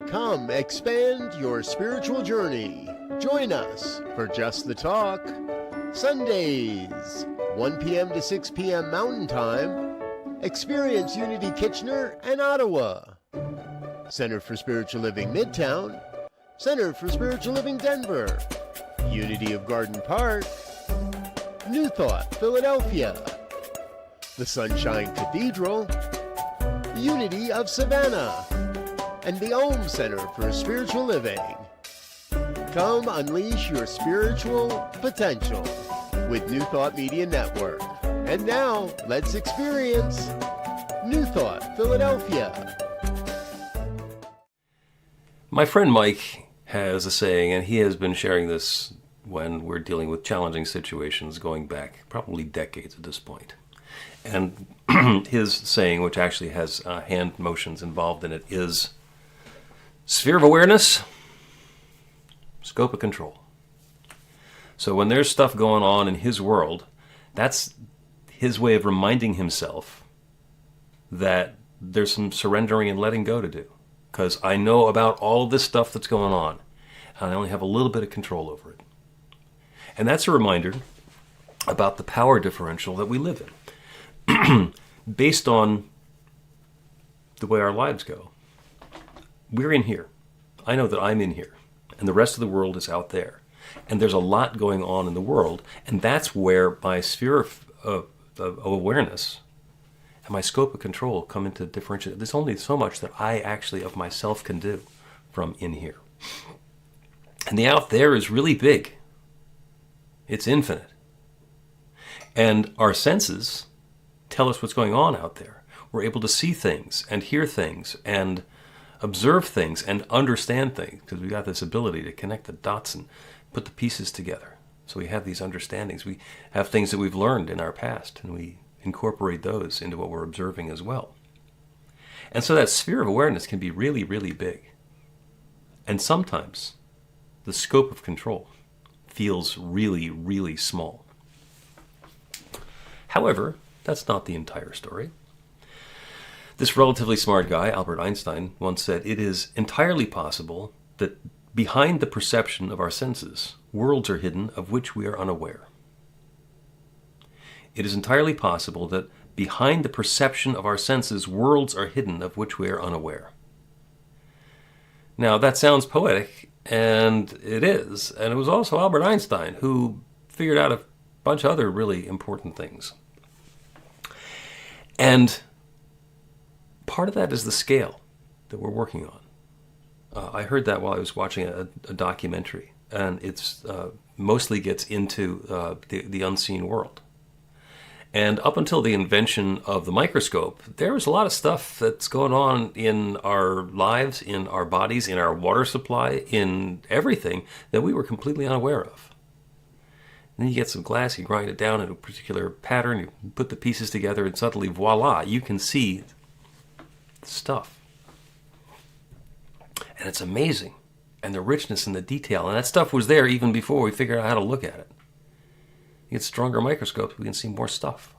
Come expand your spiritual journey. Join us for Just the Talk, Sundays, 1 p.m. to 6 p.m. Mountain Time. Experience Unity Kitchener and Ottawa. Center for Spiritual Living Midtown, Center for Spiritual Living Denver, Unity of Garden Park, New Thought Philadelphia, the Sunshine Cathedral, Unity of Savannah, and the Om Center for Spiritual Living. Come unleash your spiritual potential with New Thought Media Network. And now, let's experience New Thought Philadelphia. My friend Mike has a saying, and he has been sharing this when we're dealing with challenging situations going back probably decades at this point. And his saying, which actually has hand motions involved in it, is sphere of awareness, scope of control. So when there's stuff going on in his world, that's his way of reminding himself that there's some surrendering and letting go to do. Because I know about all this stuff that's going on, and I only have a little bit of control over it. And that's a reminder about the power differential that we live in. Based on the way our lives go. We're in here. I know that I'm in here. And the rest of the world is out there. And there's a lot going on in the world. And that's where my sphere of awareness and my scope of control come into differentiate. There's only so much that I actually of myself can do from in here. And the out there is really big. It's infinite. And our senses tell us what's going on out there. We're able to see things and hear things and observe things and understand things because we got this ability to connect the dots and put the pieces together. So we have these understandings. We have things that we've learned in our past and we incorporate those into what we're observing as well. And so that sphere of awareness can be really, really big. And sometimes the scope of control feels really, really small. However, that's not the entire story. This relatively smart guy, Albert Einstein, once said, "It is entirely possible that behind the perception of our senses, worlds are hidden of which we are unaware." It is entirely possible that behind the perception of our senses, worlds are hidden of which we are unaware. Now, that sounds poetic, and it is. And it was also Albert Einstein who figured out a bunch of other really important things. And part of that is the scale that we're working on. I heard that while I was watching a documentary, and it's mostly gets into the unseen world. And up until the invention of the microscope, there was a lot of stuff that's going on in our lives, in our bodies, in our water supply, in everything that we were completely unaware of. And then you get some glass, you grind it down into a particular pattern, you put the pieces together, and suddenly, voila, you can see stuff. And it's amazing. And the richness and the detail. And that stuff was there even before we figured out how to look at it. You get stronger microscopes, we can see more stuff.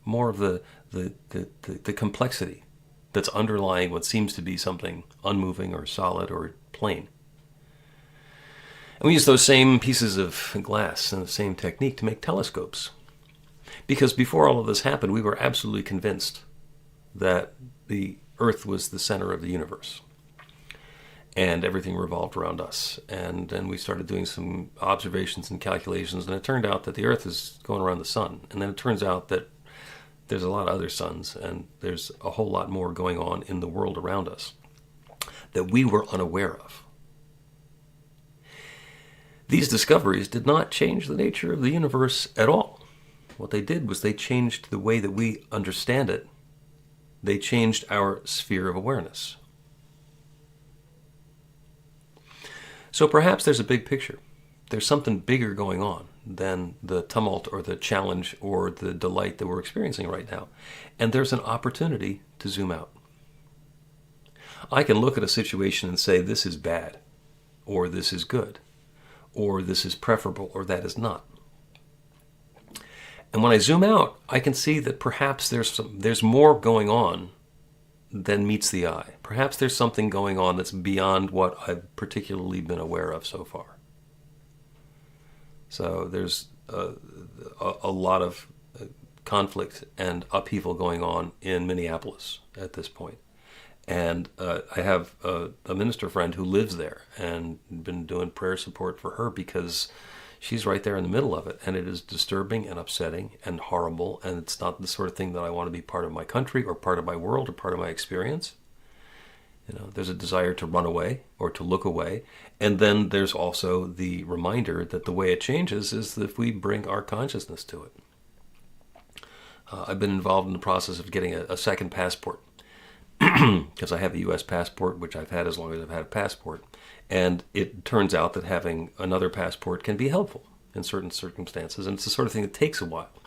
More of the complexity that's underlying what seems to be something unmoving or solid or plain. And we use those same pieces of glass and the same technique to make telescopes. Because before all of this happened, we were absolutely convinced that the Earth was the center of the universe. And everything revolved around us. And then we started doing some observations and calculations, and it turned out that the Earth is going around the sun. And then it turns out that there's a lot of other suns, and there's a whole lot more going on in the world around us that we were unaware of. These discoveries did not change the nature of the universe at all. What they did was they changed the way that we understand it. They changed our sphere of awareness. So perhaps there's a big picture. There's something bigger going on than the tumult or the challenge or the delight that we're experiencing right now. And there's an opportunity to zoom out. I can look at a situation and say, this is bad, or this is good, or this is preferable, or that is not. And when I zoom out, I can see that perhaps there's more going on than meets the eye. Perhaps there's something going on that's beyond what I've particularly been aware of so far. So there's a lot of conflict and upheaval going on in Minneapolis at this point. And I have a minister friend who lives there and been doing prayer support for her because she's right there in the middle of it. And it is disturbing and upsetting and horrible. And it's not the sort of thing that I want to be part of my country or part of my world or part of my experience. You know, there's a desire to run away or to look away. And then there's also the reminder that the way it changes is if we bring our consciousness to it. I've been involved in the process of getting a second passport because I have a U.S. passport, which I've had as long as I've had a passport. And it turns out that having another passport can be helpful in certain circumstances. And it's the sort of thing that takes a while.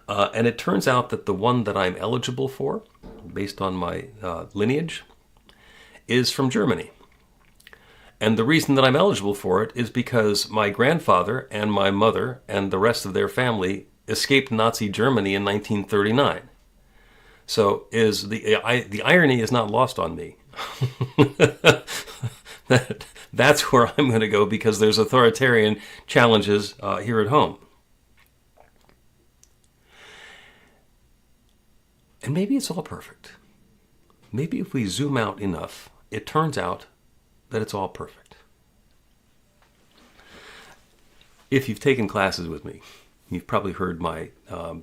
And it turns out that the one that I'm eligible for, based on my lineage, is from Germany. And the reason that I'm eligible for it is because my grandfather and my mother and the rest of their family escaped Nazi Germany in 1939. So the irony is not lost on me. That's where I'm going to go because there's authoritarian challenges here at home. And maybe it's all perfect. Maybe if we zoom out enough, it turns out that it's all perfect. If you've taken classes with me, you've probably heard my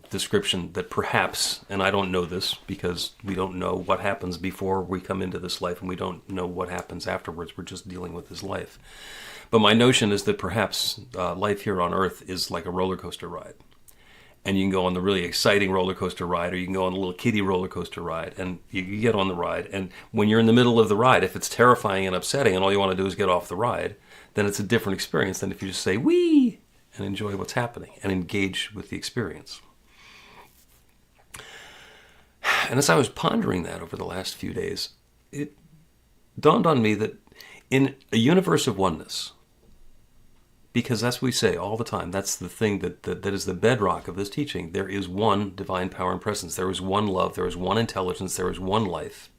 description that perhaps, and I don't know this because we don't know what happens before we come into this life and we don't know what happens afterwards. We're just dealing with this life. But my notion is that perhaps life here on Earth is like a roller coaster ride. And you can go on the really exciting roller coaster ride, or you can go on the little kiddie roller coaster ride, and you get on the ride. And when you're in the middle of the ride, if it's terrifying and upsetting and all you want to do is get off the ride, then it's a different experience than if you just say, wee, and enjoy what's happening and engage with the experience. And as I was pondering that over the last few days, it dawned on me that in a universe of oneness, because that's what we say all the time, that's the thing that is the bedrock of this teaching, there is one divine power and presence, there is one love, there is one intelligence, there is one life.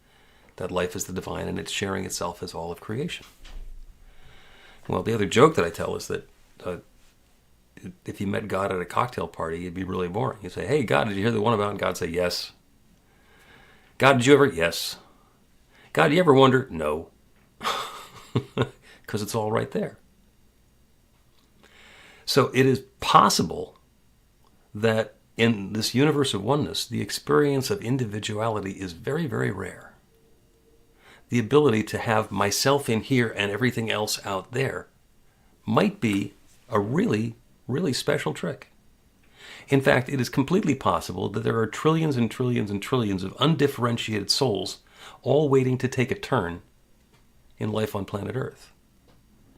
That life is the divine, and it's sharing itself as all of creation. Well, the other joke that I tell is that if you met God at a cocktail party, it'd be really boring. You'd say, hey, God, did you hear the one about? And God'd say, yes. God, did you ever? Yes. God, did you ever wonder? No. Because it's all right there. So it is possible that in this universe of oneness, the experience of individuality is very, very rare. The ability to have myself in here and everything else out there might be a really, really special trick. In fact, it is completely possible that there are trillions and trillions and trillions of undifferentiated souls all waiting to take a turn in life on planet Earth,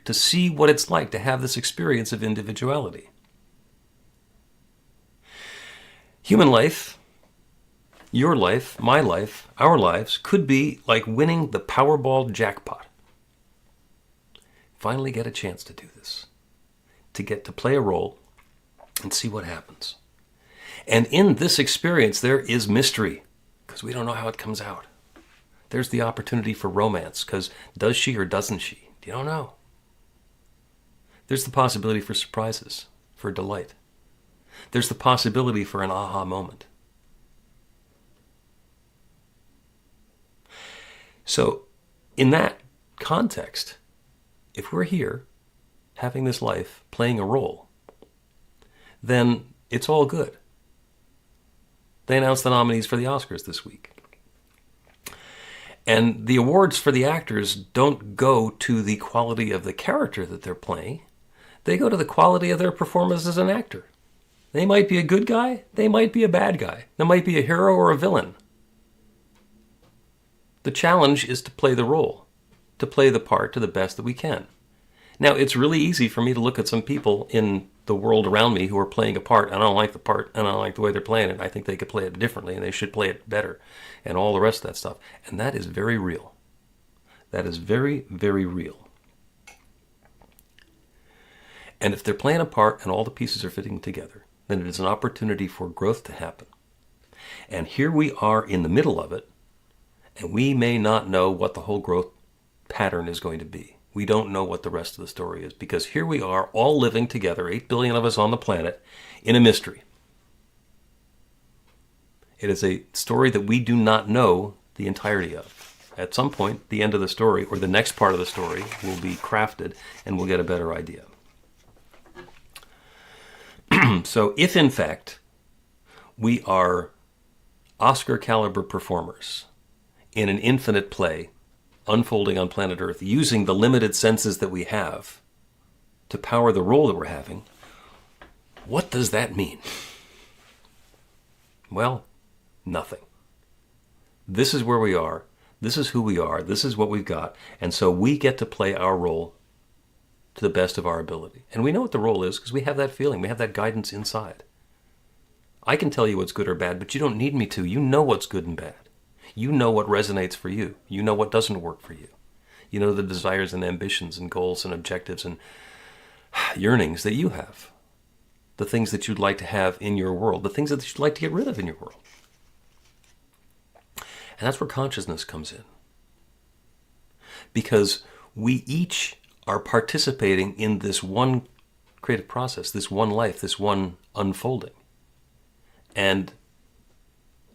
to see what it's like to have this experience of individuality. Human life, your life, my life, our lives, could be like winning the Powerball jackpot. Finally get a chance to do this, to get to play a role and see what happens. And in this experience, there is mystery, because we don't know how it comes out. There's the opportunity for romance, because does she or doesn't she? You don't know. There's the possibility for surprises, for delight. There's the possibility for an aha moment. So, in that context, if we're here, having this life, playing a role, then it's all good. They announced the nominees for the Oscars this week. And the awards for the actors don't go to the quality of the character that they're playing. They go to the quality of their performance as an actor. They might be a good guy. They might be a bad guy. They might be a hero or a villain. The challenge is to play the role, to play the part to the best that we can. Now, it's really easy for me to look at some people in the world around me who are playing a part, and I don't like the part, and I don't like the way they're playing it. I think they could play it differently, and they should play it better, and all the rest of that stuff. And that is very real. That is very, very real. And if they're playing a part and all the pieces are fitting together, then it is an opportunity for growth to happen. And here we are in the middle of it, And we may not know what the whole growth pattern is going to be. We don't know what the rest of the story is, because here we are all living together, 8 billion of us on the planet, in a mystery. It is a story that we do not know the entirety of. At some point, the end of the story, or the next part of the story, will be crafted, and we'll get a better idea. So if, in fact, we are Oscar-caliber performers in an infinite play unfolding on planet Earth, using the limited senses that we have to power the role that we're having, what does that mean? Well, nothing. This is where we are. This is who we are. This is what we've got. And so we get to play our role to the best of our ability. And we know what the role is because we have that feeling. We have that guidance inside. I can tell you what's good or bad, but you don't need me to. You know what's good and bad. You know what resonates for you. You know what doesn't work for you. You know the desires and ambitions and goals and objectives and yearnings that you have. The things that you'd like to have in your world. The things that you'd like to get rid of in your world. And that's where consciousness comes in. Because we each are participating in this one creative process, this one life, this one unfolding. And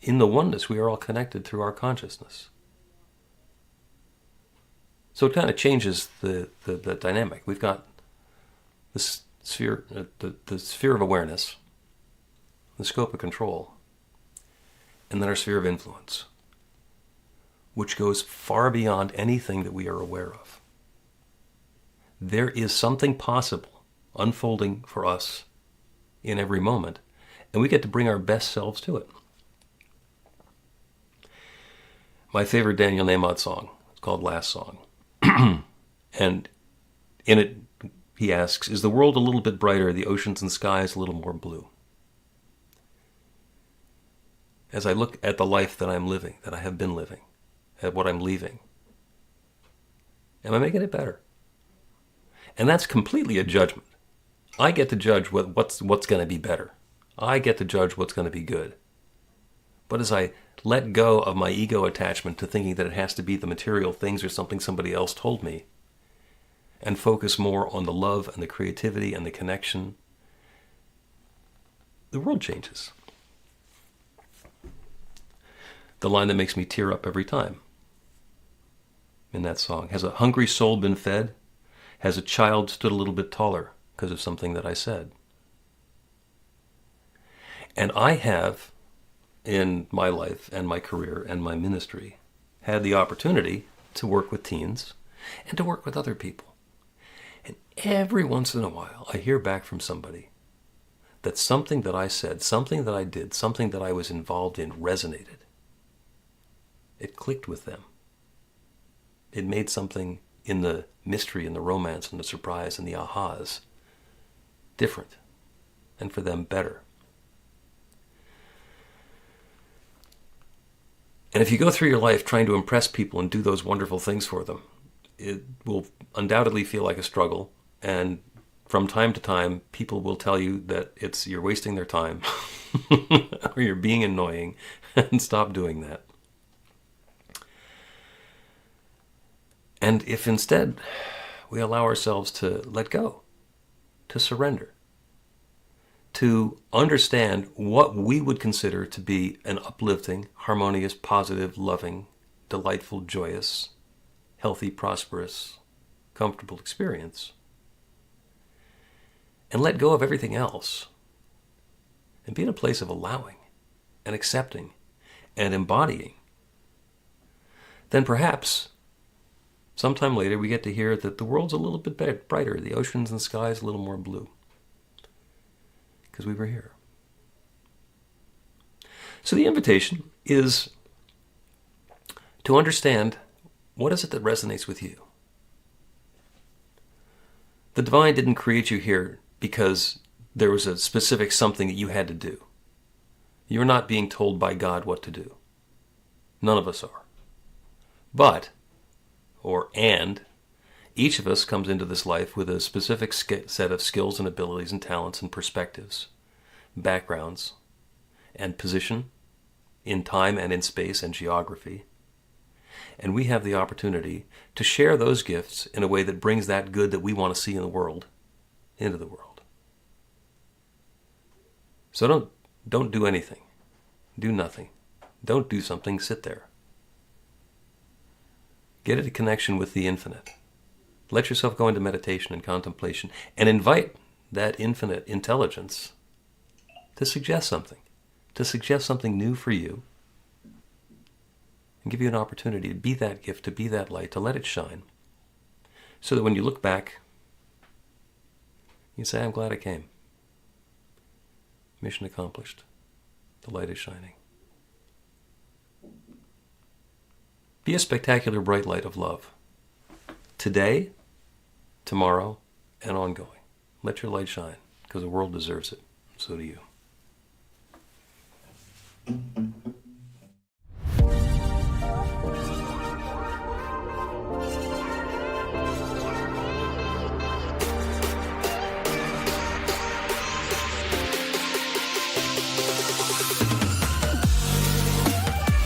in the oneness, we are all connected through our consciousness. So it kind of changes the dynamic. We've got this sphere, the sphere of awareness, the scope of control, and then our sphere of influence, which goes far beyond anything that we are aware of. There is something possible unfolding for us in every moment, and we get to bring our best selves to it. My favorite Daniel Nahmod song is called Last Song. And in it, he asks, is the world a little bit brighter, the oceans and skies a little more blue? As I look at the life that I'm living, that I have been living, at what I'm leaving, am I making it better? And that's completely a judgment. I get to judge what's going to be better. I get to judge what's going to be good. But as I let go of my ego attachment to thinking that it has to be the material things or something somebody else told me, and focus more on the love and the creativity and the connection, the world changes. The line that makes me tear up every time in that song: has a hungry soul been fed? Has a child stood a little bit taller because of something that I said? And I have, in my life and my career and my ministry, had the opportunity to work with teens and to work with other people. And every once in a while, I hear back from somebody that something that I said, something that I did, something that I was involved in resonated. It clicked with them. It made something in the mystery and the romance and the surprise and the ahas different, and for them better. And if you go through your life trying to impress people and do those wonderful things for them, it will undoubtedly feel like a struggle. And from time to time, people will tell you that you're wasting their time or you're being annoying, and stop doing that. And if instead we allow ourselves to let go, to surrender, to understand what we would consider to be an uplifting, harmonious, positive, loving, delightful, joyous, healthy, prosperous, comfortable experience, and let go of everything else, and be in a place of allowing and accepting and embodying, then perhaps sometime later we get to hear that the world's a little bit brighter, the oceans and skies a little more blue, because we were here. So the invitation is to understand, what is it that resonates with you? The divine didn't create you here because there was a specific something that you had to do. You're not being told by God what to do. None of us are. But, each of us comes into this life with a specific set of skills and abilities and talents and perspectives, backgrounds, and position in time and in space and geography, And we have the opportunity to share those gifts in a way that brings that good that we want to see in the world into the world. So don't do anything. Do nothing. Don't do something. Sit there. Get into connection with the infinite. Let yourself go into meditation and contemplation and invite that infinite intelligence to suggest something new for you, and give you an opportunity to be that gift, to be that light, to let it shine, so that when you look back, you say, I'm glad I came. Mission accomplished. The light is shining. Be a spectacular bright light of love. Today, tomorrow, and ongoing. Let your light shine, because the world deserves it. So do you.